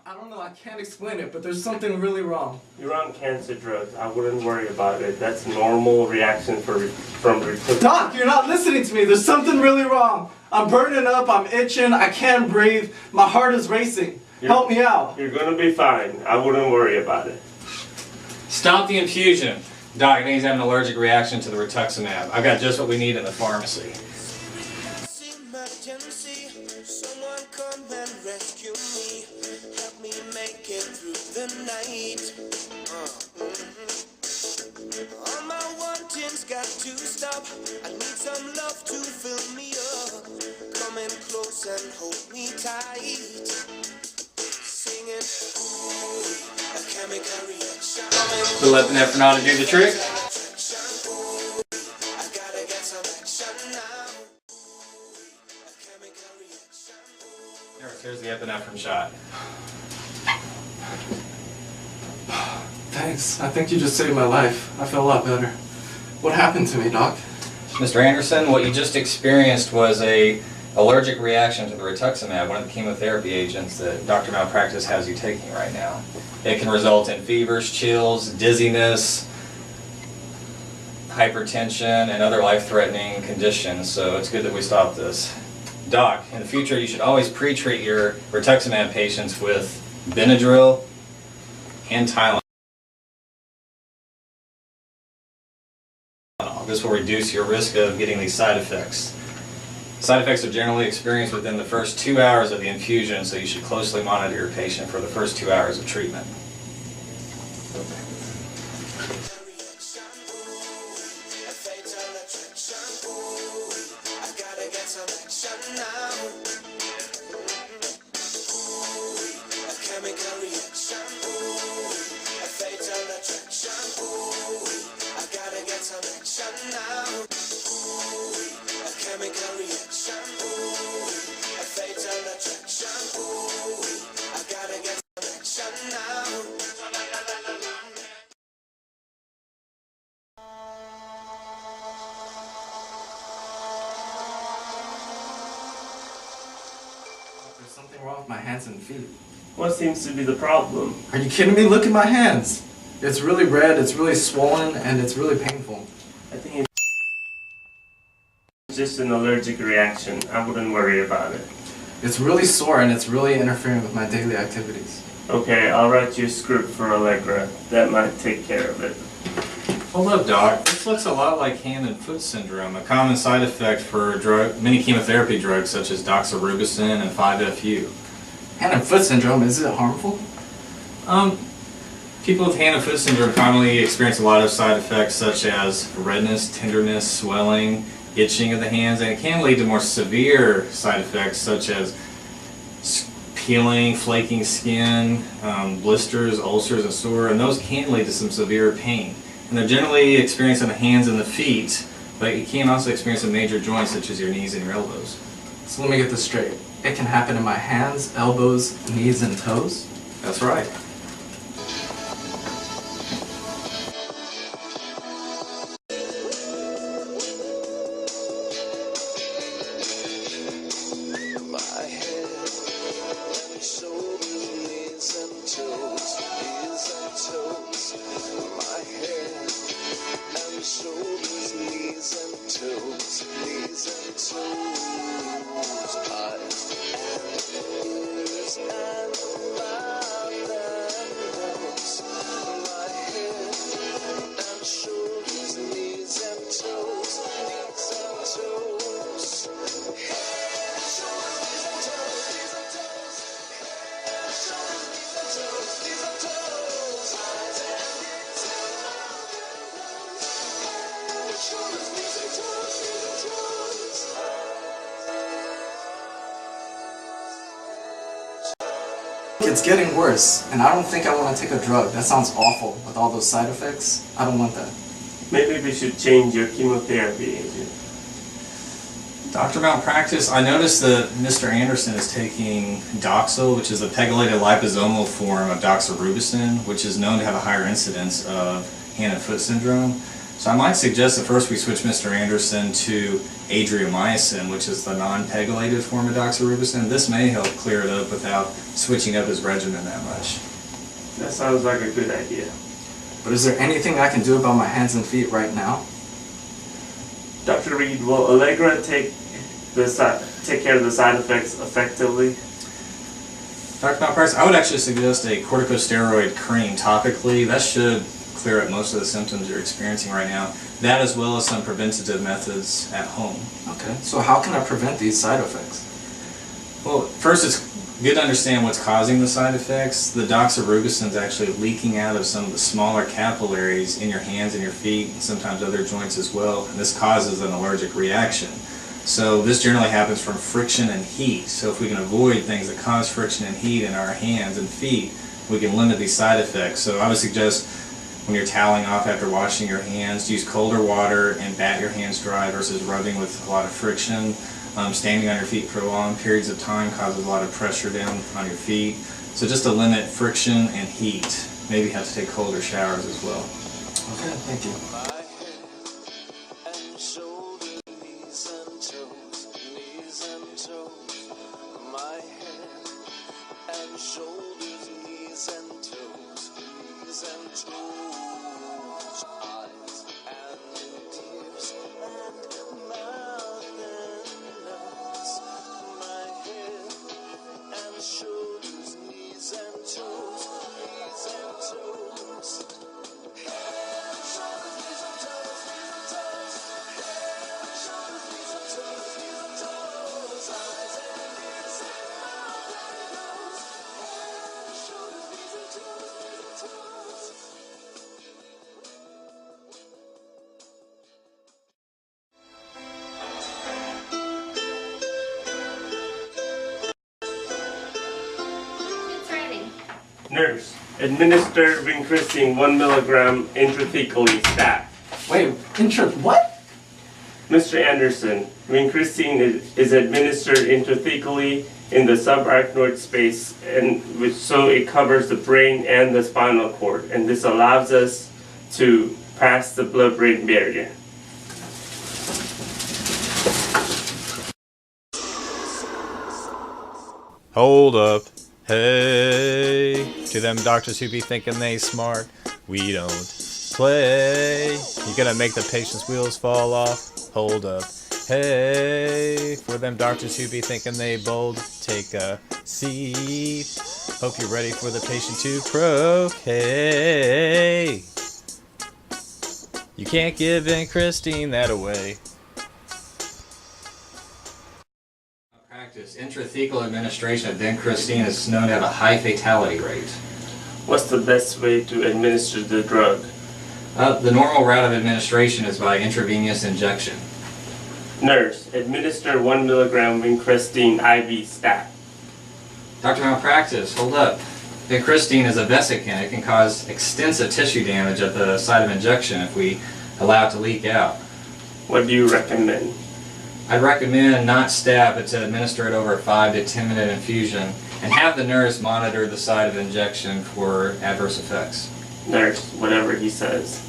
I don't know, I can't explain it, but there's something really wrong. You're on cancer drugs. I wouldn't worry about it. That's normal reaction from Doc, you're not listening to me. There's something really wrong. I'm burning up, I'm itching, I can't breathe, my heart is racing. Help me out. You're gonna be fine. I wouldn't worry about it. Stop the infusion. Doc, I think he's having an allergic reaction to the rituximab. I've got just what we need in the pharmacy. Someone come and rescue me. Help me make it through the night. All my wanting's got to stop. I need some love to fill me up. Come in close and hold me tight. Singing, ooh, a chemical reaction. Little epinephrine ought to do the trick. I gotta get some action now. Here's the epinephrine shot. Thanks. I think you just saved my life. I feel a lot better. What happened to me, Doc? Mr. Anderson, what you just experienced was an allergic reaction to the rituximab, one of the chemotherapy agents that Dr. Malpractice has you taking right now. It can result in fevers, chills, dizziness, hypertension, and other life-threatening conditions, so it's good that we stopped this. Doc, in the future you should always pre-treat your rituximab patients with Benadryl and Tylenol. This will reduce your risk of getting these side effects. Side effects are generally experienced within the first 2 hours of the infusion, so you should closely monitor your patient for the first 2 hours of treatment. There's something wrong with my hands and feet. What seems to be the problem? Are you kidding me? Look at my hands. It's really red, it's really swollen, and it's really painful. I think it's just an allergic reaction. I wouldn't worry about it. It's really sore and it's really interfering with my daily activities. Okay, I'll write you a script for Allegra. That might take care of it. Hold up, Doc. This looks a lot like hand and foot syndrome, a common side effect for many chemotherapy drugs such as doxorubicin and 5-FU. Hand and foot syndrome, is it harmful? People with hand and foot syndrome commonly experience a lot of side effects such as redness, tenderness, swelling, itching of the hands, and it can lead to more severe side effects such as peeling, flaking skin, blisters, ulcers, and sore, and those can lead to some severe pain. And they're generally experienced in the hands and the feet, but you can also experience in major joints such as your knees and your elbows. So let me get this straight. It can happen in my hands, elbows, knees, and toes? That's right. It's getting worse, and I don't think I want to take a drug. That sounds awful with all those side effects. I don't want that. Maybe we should change your chemotherapy agent. Dr. Malpractice, I noticed that Mr. Anderson is taking Doxil, which is a pegylated liposomal form of doxorubicin, which is known to have a higher incidence of hand and foot syndrome. So I might suggest that first we switch Mr. Anderson to adriamycin, which is the non-pegylated form of doxorubicin. This may help clear it up without switching up his regimen that much. That sounds like a good idea. But is there anything I can do about my hands and feet right now? Dr. Reed, will Allegra take care of the side effects effectively? Dr. Malpractice, I would actually suggest a corticosteroid cream topically. That should clear up most of the symptoms you're experiencing right now. That as well as some preventative methods at home. Okay, so how can I prevent these side effects? Well, first it's good to understand what's causing the side effects. The doxorubicin is actually leaking out of some of the smaller capillaries in your hands and your feet, and sometimes other joints as well, and this causes an allergic reaction. So this generally happens from friction and heat. So if we can avoid things that cause friction and heat in our hands and feet, we can limit these side effects. So I would suggest when you're toweling off after washing your hands, use colder water and bat your hands dry versus rubbing with a lot of friction. Standing on your feet for long periods of time causes a lot of pressure down on your feet. So just to limit friction and heat, maybe have to take colder showers as well. Okay, thank you. Shoulders, knees and toes, knees and toes, eyes and ears and mouth and nose, my head and shoulders, knees and toes, knees and toes, head and shoulders, knees and toes, knees and toes, head and shoulders, knees and toes, knees and toes, eyes and ears and mouth and nose. It's raining. Nurse, administer vincristine 1 milligram intrathecally stat. Wait, what? Mr. Anderson, vincristine is administered intrathecally in the subarachnoid space, so it covers the brain and the spinal cord, and this allows us to pass the blood-brain barrier. Hold up. Hey, to them doctors who be thinking they smart, we don't play. You gonna make the patient's wheels fall off? Hold up. Hey, for them doctors who be thinking they bold, take a seat. Hope you're ready for the patient to croquet. You can't give in Christine that away. Practice. Intrathecal administration of vincristine is known to have a high fatality rate. What's the best way to administer the drug? The normal route of administration is by intravenous injection. Nurse, administer 1 milligram vincristine IV stat. Dr. Malpractice, hold up. Vincristine is a vesicant. It can cause extensive tissue damage at the site of injection if we allow it to leak out. What do you recommend? I'd recommend not stab, but to administer it over a 5 to 10 minute infusion and have the nurse monitor the site of injection for adverse effects. Nurse, whatever he says.